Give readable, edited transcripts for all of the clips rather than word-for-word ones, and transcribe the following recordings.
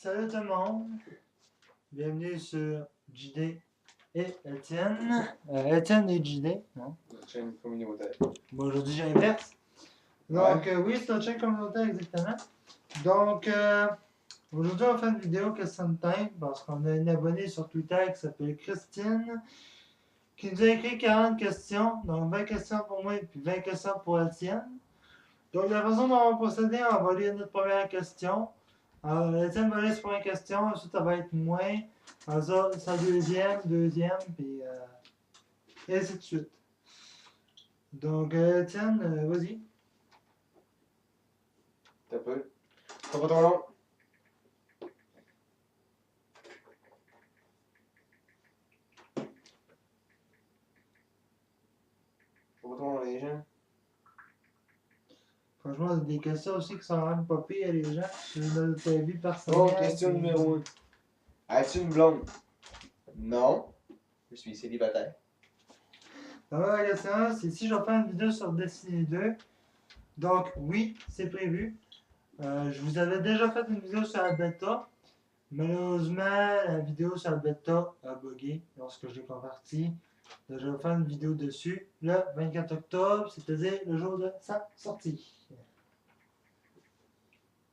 Salut tout le monde, bienvenue sur JD et Étienne. Étienne et JD, non? Notre chaîne communautaire. Bon, aujourd'hui j'inverse. Donc, oui, c'est notre chaîne communautaire exactement. Donc, aujourd'hui on va faire une vidéo question de time parce qu'on a une abonnée sur Twitter qui s'appelle Christine qui nous a écrit 40 questions. Donc, 20 questions pour moi et puis 20 questions pour Étienne. Donc, la façon dont on va procéder, on va lire notre première question. Alors, Étienne va lire sa première question, ensuite ça va être moins. Alors, sa deuxième, puis et ainsi de suite. Donc, Étienne, vas-y. T'as peu. Pas trop long. Pas trop long, les gens. Franchement, c'est des questions aussi qui sont vraiment pas pires, les gens, sur notre vie personnelle. Oh, question numéro 1. As-tu une blonde? Non. Je suis célibataire. Alors, la question, c'est si je vais faire une vidéo sur Destiny 2. Donc, oui, c'est prévu. Je vous avais déjà fait une vidéo sur la bêta. Malheureusement, la vidéo sur la bêta a bugué lorsque je l'ai converti. Je vais faire une vidéo dessus le 24 octobre, c'est-à-dire le jour de sa sortie.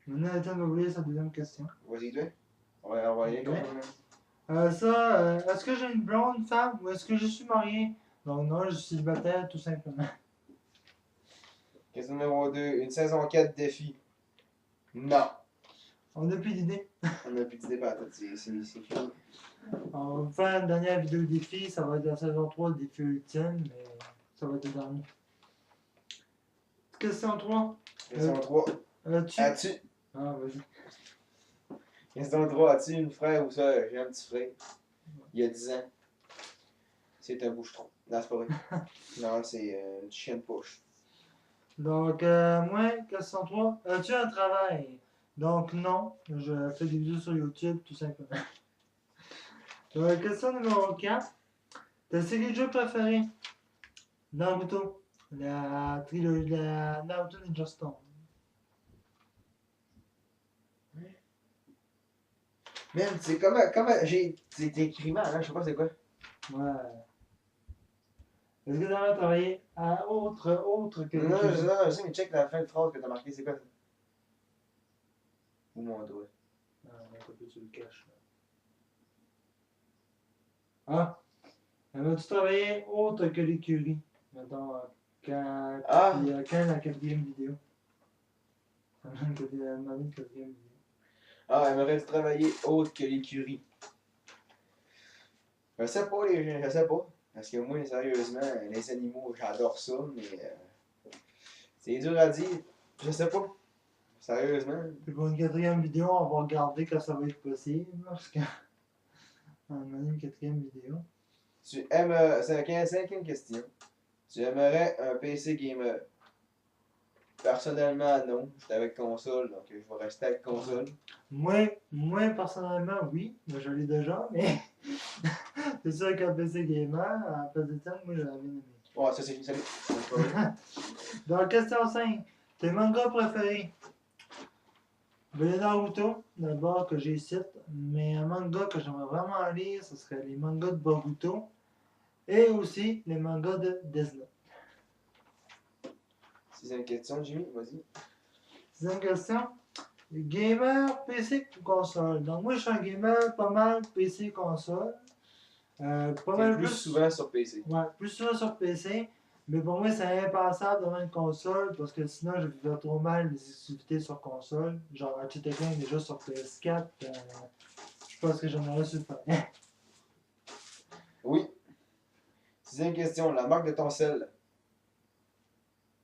Maintenant, Étienne va vous lire sa deuxième question. Vas-y, toi. On va envoyer Ok. comme Est-ce que j'ai une blonde, une femme, ou est-ce que je suis marié? Donc non, je suis célibataire, tout simplement. Question numéro 2. Une saison 4 défi. Non. On n'a plus d'idée. On a plus d'idée par tout. C'est fini. On va faire une dernière vidéo défi, ça va être la saison 3, le défi ultime, mais ça va être le dernier. Question 3. Question 3. As-tu. Ah, vas-y. Question 3. As-tu une frère ou sœur? J'ai un petit frère. Il y a 10 ans. C'est un bouche-trou. Non, c'est pas vrai. Non, c'est une chienne poche. Donc, moi, question 3. As-tu un travail? Donc, non. Je fais des vidéos sur YouTube, tout simplement. Donc, question numéro 4. Ta série de jeux préférée? Naruto. La trilogie, la Naruto Ninja Storm. Man, c'est comment c'est écrit mal, hein? Je sais pas c'est quoi. Ouais. Est-ce que tu aimerais travailler à autre que Non, l'équipe? je sais, mais check la fin de phrase que t'as marqué, c'est quoi ça? Ou mon doigt. Ah, un peu tu le caches. Ah! Aimerais-tu travailler autre que l'écurie? Mettons, Ah! quand la quatrième vidéo? Une quatrième vidéo. Ah, aimerais-tu travailler autre que l'écurie? Je sais pas, les gens, je sais pas. Parce que moi, sérieusement, les animaux, j'adore ça, mais c'est dur à dire. Je sais pas. Sérieusement. Puis pour une quatrième vidéo, on va regarder quand ça va être possible. Parce qu'on a une quatrième vidéo. Tu aimes. C'est la cinquième question. Tu aimerais un PC gamer? Personnellement, non. J'étais avec console, donc je vais rester avec console. Moi, personnellement, oui. Mais je l'ai déjà, mais c'est sûr qu'un PC gamer, à place de temps, moi, j'avais bien aimé. Ouais, ça c'est fini, salut. Donc, question 5. Tes mangas préférés? Ben, Naruto, d'abord que j'ai cite, mais un manga que j'aimerais vraiment lire, ce serait les mangas de Boruto et aussi les mangas de Death Note. Sixième question, Jimmy, vas-y. Sixième question. Gamer, PC ou console? Donc moi je suis un gamer pas mal PC console. Pas T'es mal plus souvent sur PC. Ouais, plus souvent sur PC. Mais pour moi c'est impensable d'avoir une console parce que sinon je vivrais trop mal les activités sur console. Genre Ratchet Clank déjà sur PS4. Je pense que j'en aurais su faire. Oui. Sixième question, la marque de ton sel.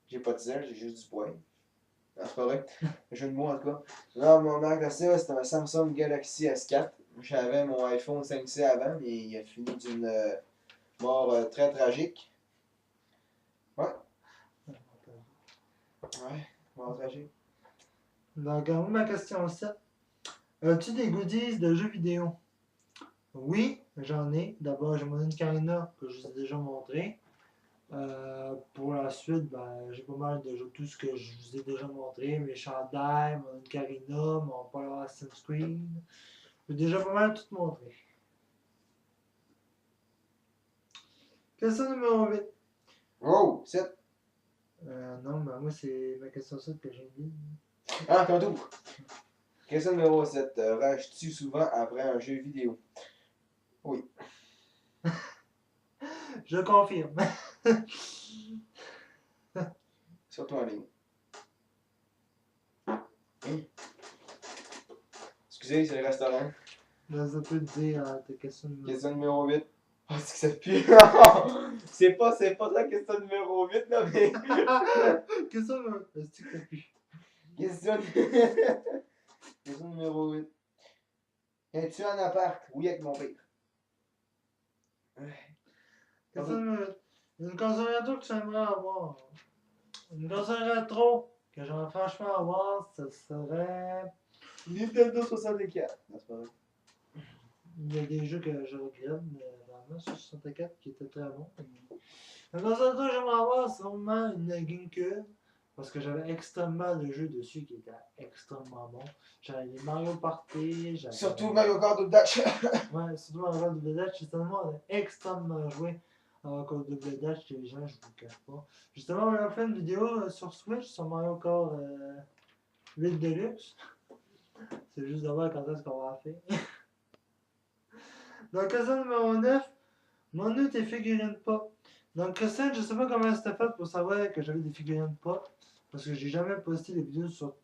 J'ai pas de sel, j'ai juste du poing. Non, c'est pas vrai. Jeu de mots en tout cas. Non, mon marque de sel, c'était un Samsung Galaxy S4. J'avais mon iPhone 5C avant, mais il a fini d'une mort très tragique. Ouais. Ouais, mort tragique. Donc moi ma question 7. As-tu des goodies de jeux vidéo? Oui, j'en ai. D'abord j'ai mon Ocarina que je vous ai déjà montré. Pour la suite, ben, j'ai pas mal déjà tout ce que je vous ai déjà montré, mes chandails, mon Ocarina, mon Polar Assassin's Creed. J'ai déjà pas mal tout montré. Question numéro 8. Oh, 7. Non, ben moi c'est ma question 7 que j'ai mis. Ah, ton tour. Question numéro 7. Rages-tu souvent après un jeu vidéo? Oui. Je confirme. Surtout en ligne. Excusez, c'est le restaurant. Là, ça peut te dire ta question numéro 8. Question numéro 8. Oh, c'est que ça pue. c'est pas la question numéro 8, là, mais. Question numéro 8. Est-ce que ça pue? Question... question numéro 8. Es-tu en appart? Oui, avec mon père. Question numéro 8. Une console rétro que tu aimerais avoir. Une console rétro que j'aimerais franchement avoir, ce serait. Nintendo 64. Non, c'est pas vrai. Il y a des jeux que je regrette, mais vraiment sur 64 qui étaient très bons. La console rétro que j'aimerais avoir, c'est sûrement une GameCube. Parce que j'avais extrêmement de jeux dessus qui étaient extrêmement bons. J'avais les Mario Party, j'avais. Surtout Mario Kart ou Dash. Ouais, surtout Mario Kart Double Dash, justement, on a extrêmement joué à Mario Kart Double Dash, les gens, je vous le cache pas. Justement, on a fait une vidéo sur Switch sur Mario Kart 8 Deluxe. C'est juste de voir quand est-ce qu'on va la faire. Donc, question numéro 9, mon tes figurines pop. Donc, Christian, je sais pas comment c'était fait pour savoir que j'avais des figurines pop. Parce que j'ai jamais posté des vidéos sur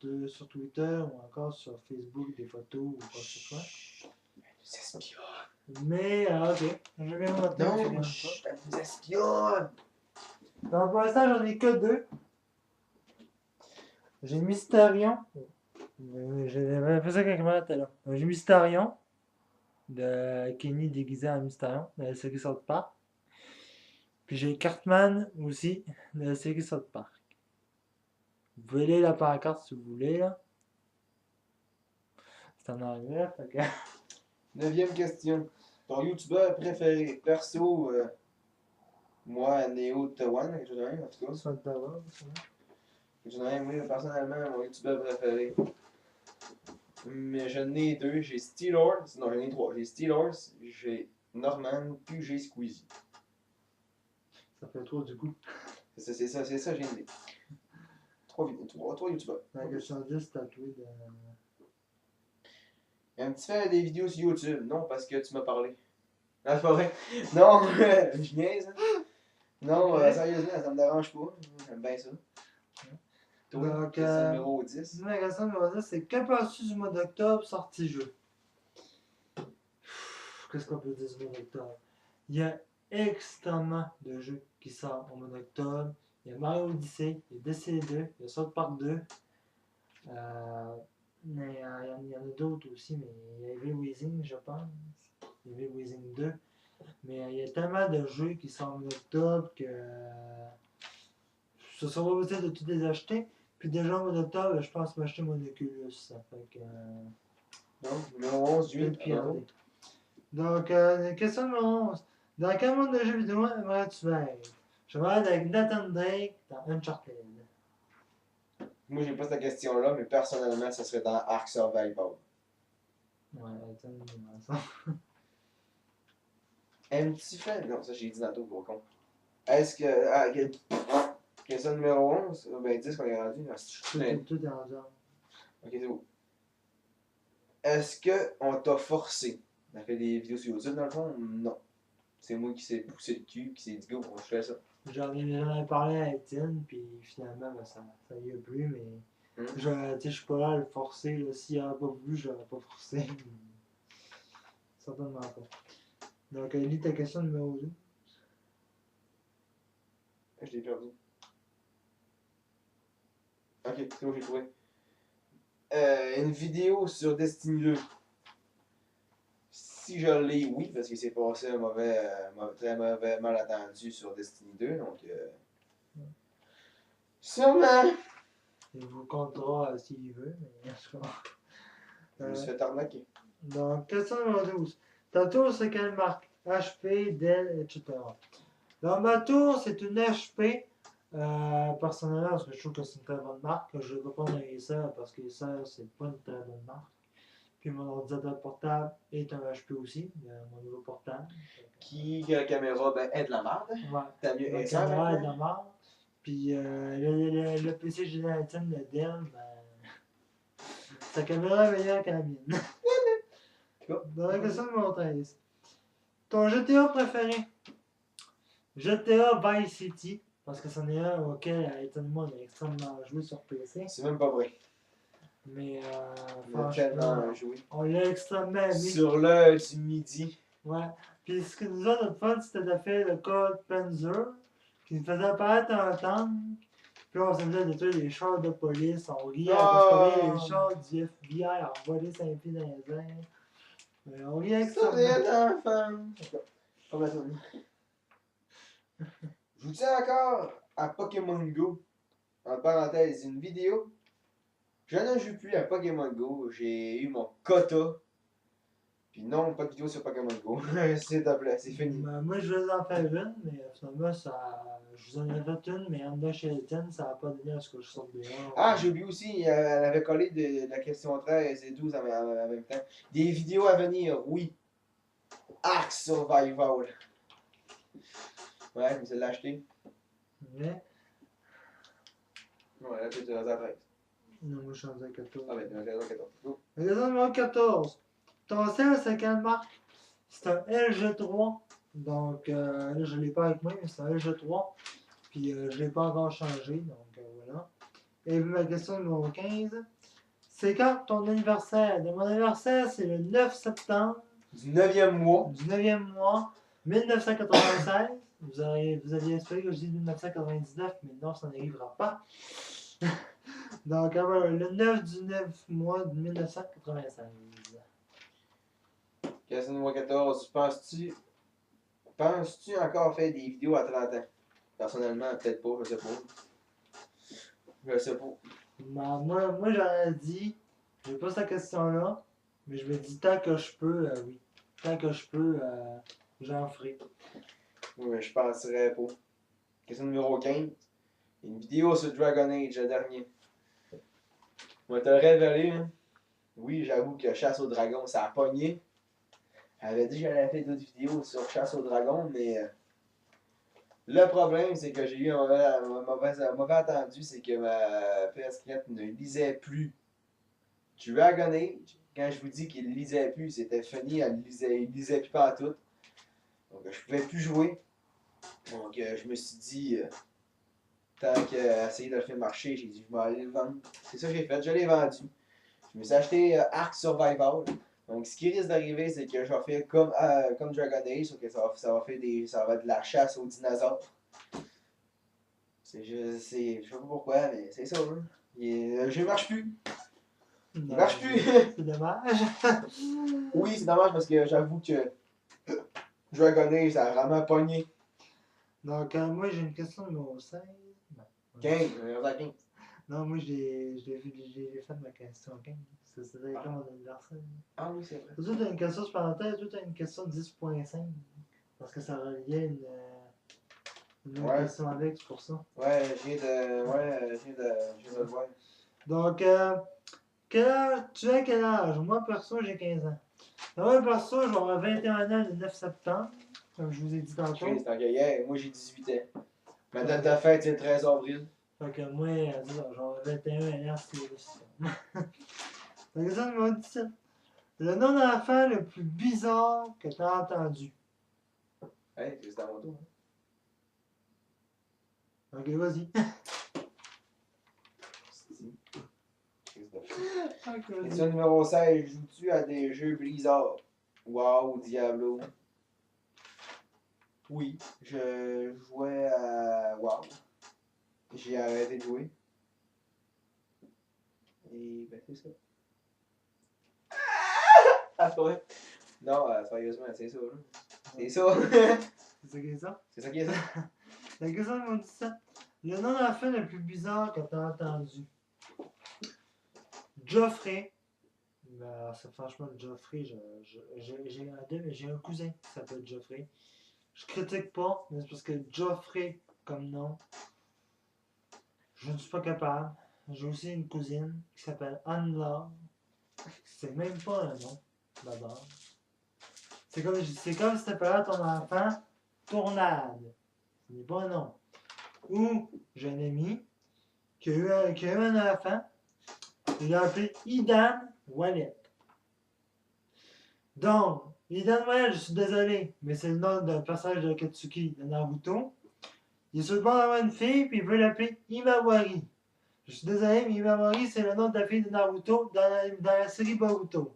Twitter ou encore sur Facebook, des photos ou quoi que ce soit. C'est espionne. Mais, ok, je vais montrer mes figurines Non, pop. elle nous espionne. Donc, pour l'instant, j'en ai que 2. J'ai Mystarion. J'avais fait ça quand même tout à l'heure. Donc, j'ai Mystarion de Kenny déguisé en Mystarion de la série South Park. Puis j'ai Cartman aussi de la série South Park. Vous pouvez lire la pancarte si vous voulez. Là. C'est en anglais. Fait que... 9e question. Ton youtubeur préféré? Perso, moi, Neo Tawan, quelque chose de même, en tout cas. Soit de d'abord, Quelque chose de même, oui, personnellement, mon youtubeur préféré. Mais j'en ai 2. J'ai Steelors. Non, j'en ai 3. J'ai Steelors, j'ai Norman, puis j'ai Squeezie. ça fait 3 du coup. C'est ça, j'ai une idée. 3 youtubeurs. La question 10, tatoué de. Un petit fait des vidéos sur YouTube. Non, parce que tu m'as parlé. Ah, c'est pas vrai. Non, je niaise. Hein. Non, Ok. sérieusement, ça me dérange pas. J'aime bien ça. Toi, Donc, question numéro 10. la question numéro 10, c'est que penses-tu du mois d'octobre sorti jeu? Qu'est-ce qu'on peut dire du mois d'octobre? Il y a extrêmement de jeux qui sortent au mois d'octobre. Il y a Mario Odyssey, il y a Destiny 2, il y a South Park 2. Mais il y en a d'autres aussi, mais il y a Evil Within, je pense. Evil Within 2. Mais il y a tellement de jeux qui sortent en octobre que ce sera pas possible de tous les acheter. Puis déjà au mois d'octobre, je pense m'acheter mon Oculus. Ça fait que. Donc, numéro 11, Je vais le 8. pirater. Donc, question numéro 11. Dans quel monde de jeux vidéo aimerais-tu être? Je vais être avec Nathan Drake dans Uncharted. Moi, j'ai pas cette question-là, mais personnellement, ça serait dans Ark Survival. Ouais, attends, ça. Aimes-tu faire. Non, ça, j'ai dit dans tout, gros con. Est-ce que. Ah, question numéro 11. Ben, 10 qu'on est rendu. Ah, Tout est en genre. Ok, c'est bon. Est-ce qu'on t'a forcé à faire des vidéos sur YouTube, dans le fond? Non. C'est moi qui s'est poussé le cul, qui s'est dit go, je fais ça. J'en ai parlé à Étienne, puis finalement, ben, ça y a plus, mais je suis pas là à le forcer. Là. S'il n'aurait pas voulu, je l'aurais pas forcé. Certainement pas. Donc, lis ta question numéro 2. Je l'ai perdu. Ok, c'est bon, j'ai trouvé. Une vidéo sur Destiny 2. Si je l'ai, oui, parce qu'il s'est passé un très mauvais malentendu sur Destiny 2, donc sûrement. Il vous comptera s'il veut, mais je crois. Je me suis fait arnaquer. Donc, question numéro 12. Ta tour, c'est quelle marque? HP, Dell, etc. Dans ma tour, c'est une HP. Personnellement, parce que je trouve que c'est une très bonne marque. Je ne vais pas prendre un Acer parce que Acer, c'est pas une très bonne marque. Puis mon ordinateur portable est un HP aussi, mon nouveau portable. Que la caméra est de la merde. Ouais. T'as mieux La Acer caméra est de maintenant? la merde. Puis le PC génératif de Dell, sa caméra est meilleure que la mienne. Dans la question de mon 13. Ton GTA préféré? GTA Vice City, parce que c'en est un auquel, étonnamment, on a extrêmement joué sur PC. C'est même pas vrai. Mais On a tellement franchement, joué. on l'a extrêmement aimé. Sur l'heure du midi. Ouais. Puis ce que nous a notre fun, c'était de faire le code Panzer, qui nous faisait apparaître un tank. Puis on s'amusait à détruire les chars de police, on riait parce qu'on voyait les chars du FBI envoler 5 pieds dans les airs. On riait Ça extrêmement. vient d'enfant. Pas ma tournée. Je vous tiens encore à Pokémon Go. En parenthèse, une vidéo. Je ne joue plus à Pokémon Go. J'ai eu mon quota. Puis non, pas de vidéo sur Pokémon Go. S'il te plaît, c'est fini. Moi, je vais en faire une, mais finalement, je vous en ai fait une, mais en dedans chez Elton, ça n'a pas donné à ce que je sorte dehors. Ah, j'ai oublié aussi, elle avait collé de la question 13 et 12 en même temps. Des vidéos à venir, oui. Ark Survival. Ouais, je l'ai acheté. Ouais. Ouais, là, tu es rendu à 13. Non, moi, je suis rendu à 14. Ah, ben, tu es rendu à 14. Go. La question numéro 14. Ton sel, c'est quelle marque? C'est un LG3. Donc, là, je ne l'ai pas avec moi, mais c'est un LG3. Puis, je ne l'ai pas encore changé. Donc, voilà. Et ma question numéro 15. C'est quand ton anniversaire? De mon anniversaire, c'est le 9 septembre Du 9e mois. du 9e mois 1996. Vous aviez espéré que je dise 1999, mais non, ça n'arrivera pas. Donc, le 9 du 9 mois de 1996. Question numéro 14. Penses-tu encore faire des vidéos à 30 ans? Personnellement, peut-être pas, je sais pas. Je sais pas. Moi j'aurais dit, je pose cette question-là, mais je me dis tant que je peux, oui. Tant que je peux, j'en ferai. Oui, mais je penserais pas. Question numéro 15. Une vidéo sur Dragon Age, le dernier. Moi, te le révélé, hein. Oui, j'avoue que Chasse au Dragon, ça a pogné. Elle avait dit que j'allais faire d'autres vidéos sur Chasse au Dragon, mais le problème, c'est que j'ai eu un mauvais attendu, c'est que ma PS4 ne lisait plus Dragon Age. Quand je vous dis qu'il lisait plus, c'était fini, il lisait plus partout. Donc, je pouvais plus jouer. Donc, je me suis dit, tant qu'essayer de le faire marcher, j'ai dit, je vais aller le vendre. C'est ça que j'ai fait, je l'ai vendu. Je me suis acheté Ark Survival. Donc, ce qui risque d'arriver, c'est que je vais faire comme Dragon Age, sauf que ça va être de la chasse aux dinosaures. Je sais pas pourquoi, mais c'est ça. Hein. Je marche plus. Il marche plus. C'est dommage. Oui, c'est dommage parce que j'avoue que Dragon Age, ça a vraiment pogné. Donc, moi j'ai une question numéro 16. Non. 15, on est à 15. Non, moi j'ai fait ma question 15. C'était comme mon anniversaire. Ah oui, c'est vrai. Toi, tu as une question supplémentaire, toi, tu as une question 10.5. Parce que ça reliait une autre question avec, c'est pour ça. Ouais, je viens de le voir. Donc, tu as quel âge? Moi, perso, j'ai 15 ans. Moi, perso, je vais avoir 21 ans le 9 septembre, comme je vous ai dit tantôt. Chris, tant que hier, moi j'ai 18 ans. Ma date de fête, c'est le 13 avril. Fait que moi, je vais avoir 21 ans, c'est le La question numéro 17. Le nom d'enfant le plus bizarre que tu as entendu. Hey, c'est à mon tour. Ok, vas-y. Question numéro 16. Joues-tu à des jeux Blizzard? Wow, Diablo. Oui, je jouais à WoW. J'ai arrêté de jouer. Et ben c'est ça. Ah, c'est vrai? Non, sérieusement, c'est ça. Là. C'est ça. C'est ça qui est ça? C'est ça qui est ça. La question numéro 17. Le nom d'enfant le plus bizarre que tu as entendu. Geoffrey. Ben, c'est franchement Geoffrey. J'ai un cousin qui s'appelle Geoffrey. Je critique pas, mais c'est parce que Geoffrey, comme nom, je ne suis pas capable. J'ai aussi une cousine qui s'appelle Anne-Laure. C'est même pas un nom, d'abord. C'est comme si t'appelais ton enfant Tournade. Ce n'est pas un nom. Ou j'ai un ami qui a eu un enfant, il l'a appelé Idan Wallet. Donc, Idan Wallet, je suis désolé, mais c'est le nom d'un personnage de Katsuki de Naruto. Il est sur le bord d'avoir une fille, puis il veut l'appeler Imawari. Je suis désolé, mais Imawari, c'est le nom de la fille de Naruto dans la série Boruto.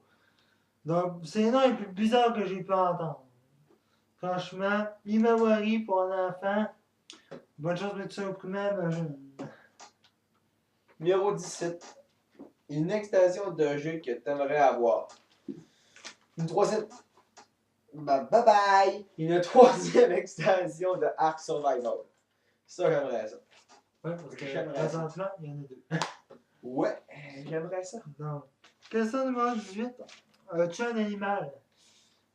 Donc, c'est le nom le plus bizarre que j'ai pu entendre. Franchement, Imawari pour un enfant, bonne chance de mettre ça au primaire, mais Numéro 17. Une extension d'un jeu que t'aimerais avoir. Une troisième. Bye bye! Une troisième extension de Ark Survival. Ça, j'aimerais ça. Ouais, parce que J'aimerais présentement, il y en a deux. Ouais, j'aimerais ça. Donc, question numéro 18. As-tu un animal?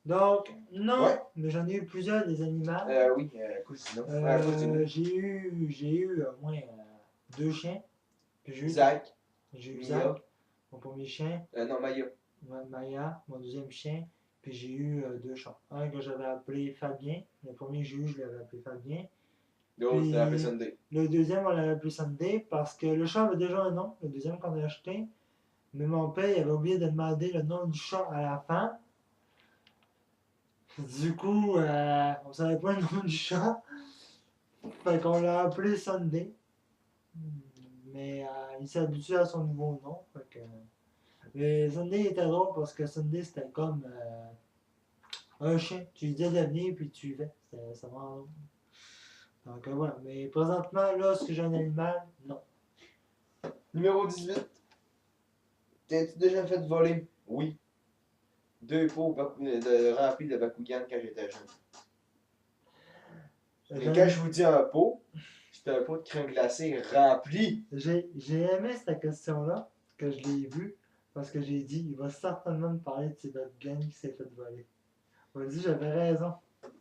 Donc, non, Ouais. mais j'en ai eu plusieurs des animaux. Oui, Cousino. Cousino. J'ai eu au moins 2 chiens. Puis Zach. J'ai eu Mia. Zach, mon premier chien. Non, Maya. Maya, mon deuxième chien. Puis j'ai eu 2 chats. Un que j'avais appelé Fabien. Le premier que j'ai eu, je l'avais appelé Fabien. L'autre, Puis, c'était appelé Sunday. Le deuxième, on l'avait appelé Sunday parce que le chat avait déjà un nom, le deuxième qu'on a acheté. Mais mon père il avait oublié de demander le nom du chat à la fin. Du coup, on savait pas le nom du chat. Fait qu'on l'a appelé Sunday. Mais il s'est habitué à son nouveau nom. Fait que... Mais Sunday était drôle parce que Sunday c'était comme un chien. Tu lui disais de venir puis tu y vas. C'était vraiment drôle. Donc voilà. Mais présentement, là, est-ce que j'ai un animal? Non. Numéro 18. T'es-tu déjà fait voler? Oui. 2 pots remplis de Bakugan quand j'étais jeune. Et quand je vous dis un pot, c'est un pot de crème glacée rempli. J'ai aimé cette question-là, que je l'ai vue, parce que j'ai dit, il va certainement me parler de ses Bakugan qui s'est fait voler. On m'a dit, j'avais raison.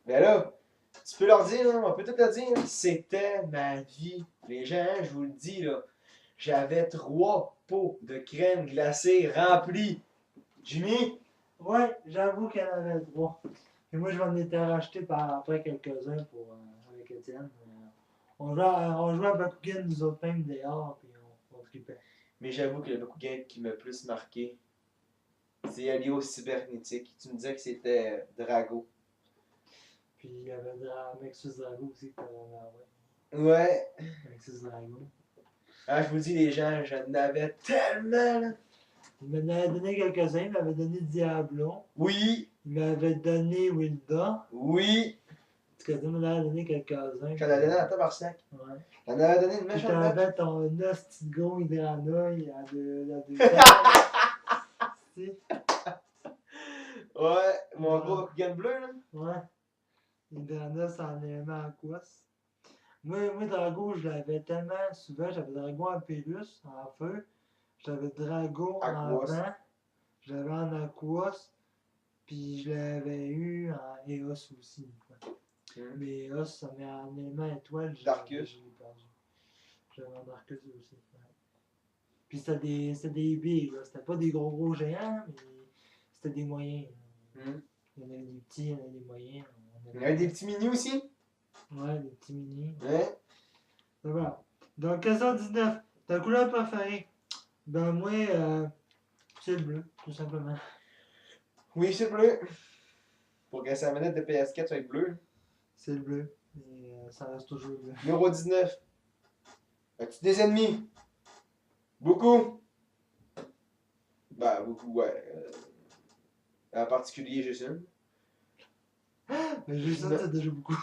Mais là, tu peux leur dire, on peut tout leur dire, c'était ma vie. Les gens, je vous le dis, là, j'avais 3 pots de crème glacée remplis. Jimmy? Ouais, j'avoue qu'elle avait le droit. Et moi, je m'en étais racheté après quelques-uns avec Étienne. On jouait à Bakugan, nous autres mêmes dehors, puis on tripait. Mais j'avoue que le Bakugan qui m'a plus marqué, c'est Alio Cybernétique. Tu me disais que c'était Drago. Puis il y avait Mexus Drago aussi que t'avais Ouais. Mexus Drago. Ah, je vous dis, les gens, je n'avais tellement, là. Il m'en avait donné quelques-uns, il m'avait donné Diablo. Oui. Il m'avait donné Wilda. Oui. En tout cas, il m'en avait donné quelques-uns. J'en avais donné un tabarnak. Ouais. J'en avais donné une Puis méchante. t'avais ton hostie de gros hydranouille à deux Si. Ouais, mon gros Bakugan bleu, là. Ouais. Hydrana, ça en aimait à quoi? Moi, Drago, je l'avais tellement souvent. J'avais Drago en Pérus, en feu. J'avais Drago en Aquos. vent. Je l'avais en Aquos. Puis je l'avais eu en Eos aussi une fois. Mais Eos, ça met en élément étoile. Darkus. Je l'ai perdu. J'avais en Darkus aussi. Ouais. Puis c'était des bigs, là. C'était pas des gros géants, mais c'était des moyens. Il y en avait des petits, il y en avait des moyens. Il y avait des petits minis aussi. Ouais, des petits mini. Ouais. Ça va. Donc, question 19. Ta couleur préférée? Ben, moi, c'est le bleu, tout simplement. Oui, c'est bleu. Pour que sa manette de PS4 soit bleue. C'est le bleu. Et ça reste toujours bleu. Numéro 19. As-tu des ennemis? Beaucoup. Ben, beaucoup, ouais. En particulier, juste une. Mais juste ça, c'est déjà beaucoup.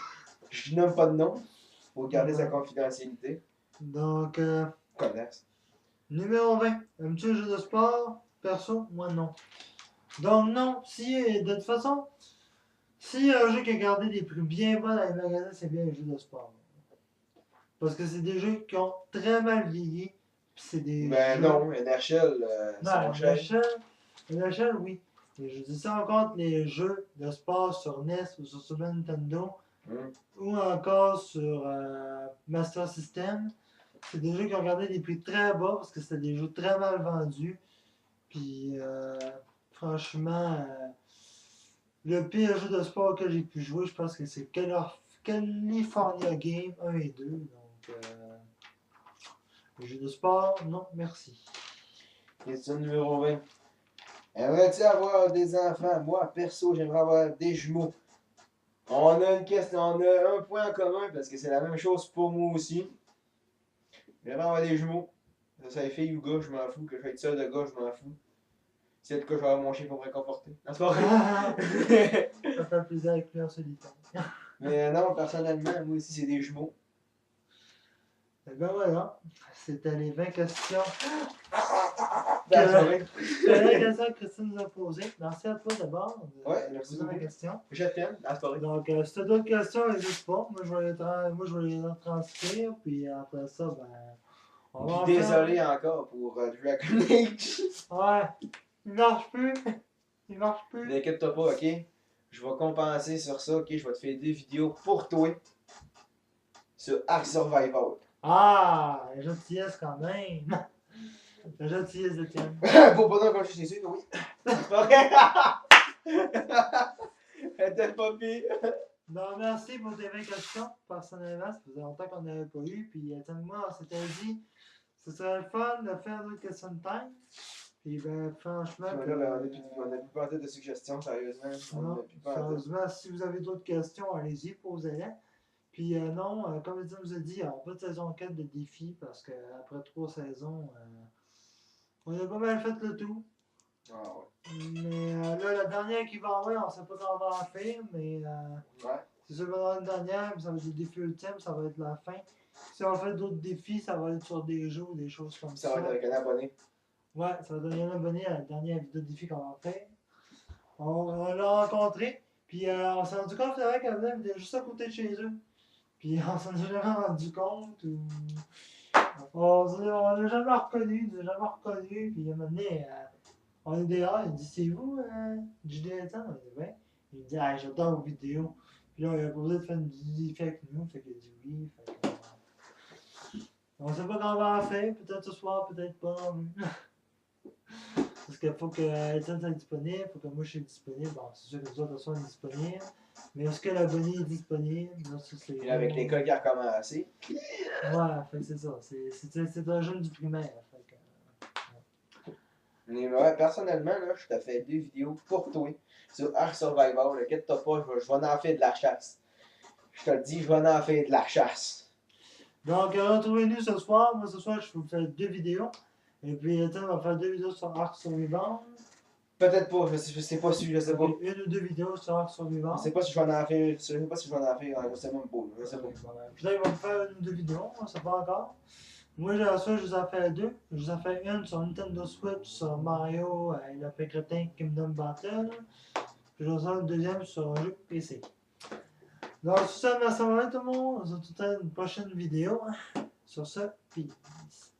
Je nomme pas de nom. Pour garder sa confidentialité. Donc, Connasse. numéro 20. Aimes-tu le jeu de sport? Perso, moi non. Donc, non. Si, de toute façon, si un jeu qui a gardé des prix bien bas dans les magasins, c'est bien les jeux de sport. Parce que c'est des jeux qui ont très mal vieilli. Puis c'est des Ben jeux... non, NHL, Non, sont chers. NHL, oui. Mais je dis ça encore, les jeux de sport sur NES ou sur Super Nintendo, ou encore sur Master System. C'est des jeux qui ont gardé des prix très bas parce que c'était des jeux très mal vendus. Puis franchement, le pire jeu de sport que j'ai pu jouer, je pense que c'est California Game 1 et 2. Donc, les jeux de sport, non, merci. Question numéro 20. Aimerais-tu avoir des enfants? Moi, perso, j'aimerais avoir des jumeaux. On a une question, on a un point en commun parce que c'est la même chose pour moi aussi. J'aimerais avoir des jumeaux. Ça soit fille ou gars, je m'en fous. Que je sois seul de gars, je m'en fous. Si c'est de quoi, je vais avoir mon chien pour me réconforter. Non, c'est pas vrai. Ça fait plaisir avec lui en solitaire. Mais non, personnellement, moi aussi, c'est des jumeaux. Et ben voilà, c'était les 20 questions. C'est vrai. Les 20 questions que Christine nous a posées. Merci à toi d'abord de Ouais, merci poser ma beaucoup. question. Je t'aime, c'est vrai. Donc, si tu as d'autres questions, n'hésite pas. Moi, je vais les transcrire. Puis après ça, ben, on va en Puis désolé faire. encore pour Dragon Age. Ouais, il marche plus. Il marche plus. N'inquiète-toi pas, ok? Je vais compenser sur ça, ok? Je vais te faire des vidéos pour toi sur Ark Survival. Ah, la gentillesse quand même. La gentillesse d'Étienne. Pour pas quand je suis sûr, oui. C'est pas vrai? Elle était pas pire. Donc, merci pour tes 20 questions. Personnellement, ça faisait longtemps qu'on n'avait pas eu. Puis, Étienne et moi, on s'était dit, ce serait le fun de faire d'autres questions de time. Puis, ben, franchement. On a plus parlé de suggestions, sérieusement. Non, sérieusement, si vous avez d'autres questions, allez-y, posez-les. Puis, non, comme Étienne nous a dit, il n'y aura pas de saison 4 de défi parce qu'après 3 saisons, on a pas mal fait le tout. Ah ouais. Mais là, la dernière qui va avoir, on ne sait pas quand on va en faire, mais Ouais. c'est sûr qu'on va avoir une dernière, puis ça va être des défis ultimes, ça va être la fin. Si on fait d'autres défis, ça va être sur des jeux ou des choses comme ça. Ça va être avec un abonné. Ouais, ça va donner un abonné à la dernière vidéo de défi qu'on va faire. On l'a rencontré, puis on s'est rendu compte c'est vrai qu'elle venait juste à côté de chez eux. Puis on s'en est jamais rendu compte, ou on l'a jamais reconnu, puis à un moment donné, on est dehors, il dit c'est vous, Julien Étienne? On dit ouais. Il me dit ah, j'adore vos vidéos. Puis là, il a proposé de faire une défi avec nous, fait qu'il a dit oui. Fait que, on sait pas quand on va en faire, peut-être ce soir, peut-être pas non plus. Parce qu'il faut que Étienne soit disponible, il faut que moi je sois disponible. Bon, c'est sûr que les autres sont disponibles. Mais est-ce que l'abonné est disponible? Là, ça, c'est Puis avec l'école qui a recommencé. Ouais, fait que c'est ça. C'est un jeune du primaire. Fait que, Mais ouais, personnellement, là, je te fais 2 vidéos pour toi sur Ark Survival. Inquiète-toi pas, je vais en faire de la chasse. Je te le dis, je vais en faire de la chasse. Donc, retrouvez-nous ce soir. Moi, ce soir, je vais vous faire 2 vidéos. Et puis, Étienne va faire 2 vidéos sur Ark Survival. Peut-être pas, je sais pas si je sais pas. Une ou 2 vidéos sur Ark Survival. Je sais pas si je vais en faire, je sais pas si je vais en faire, je sais même pas, je sais pas. Peut-être qu'il va me faire une ou 2 vidéos, on sait pas encore. Moi, j'ai ça, je vous en fais 2. Je vous en fais une sur Nintendo Switch, sur Mario et le Pécretin Kingdom Battle. Puis je vous en fais une deuxième sur un jeu PC. Donc, sur ça, merci à tout le monde. On se retrouve dans une prochaine vidéo. Sur ce, peace.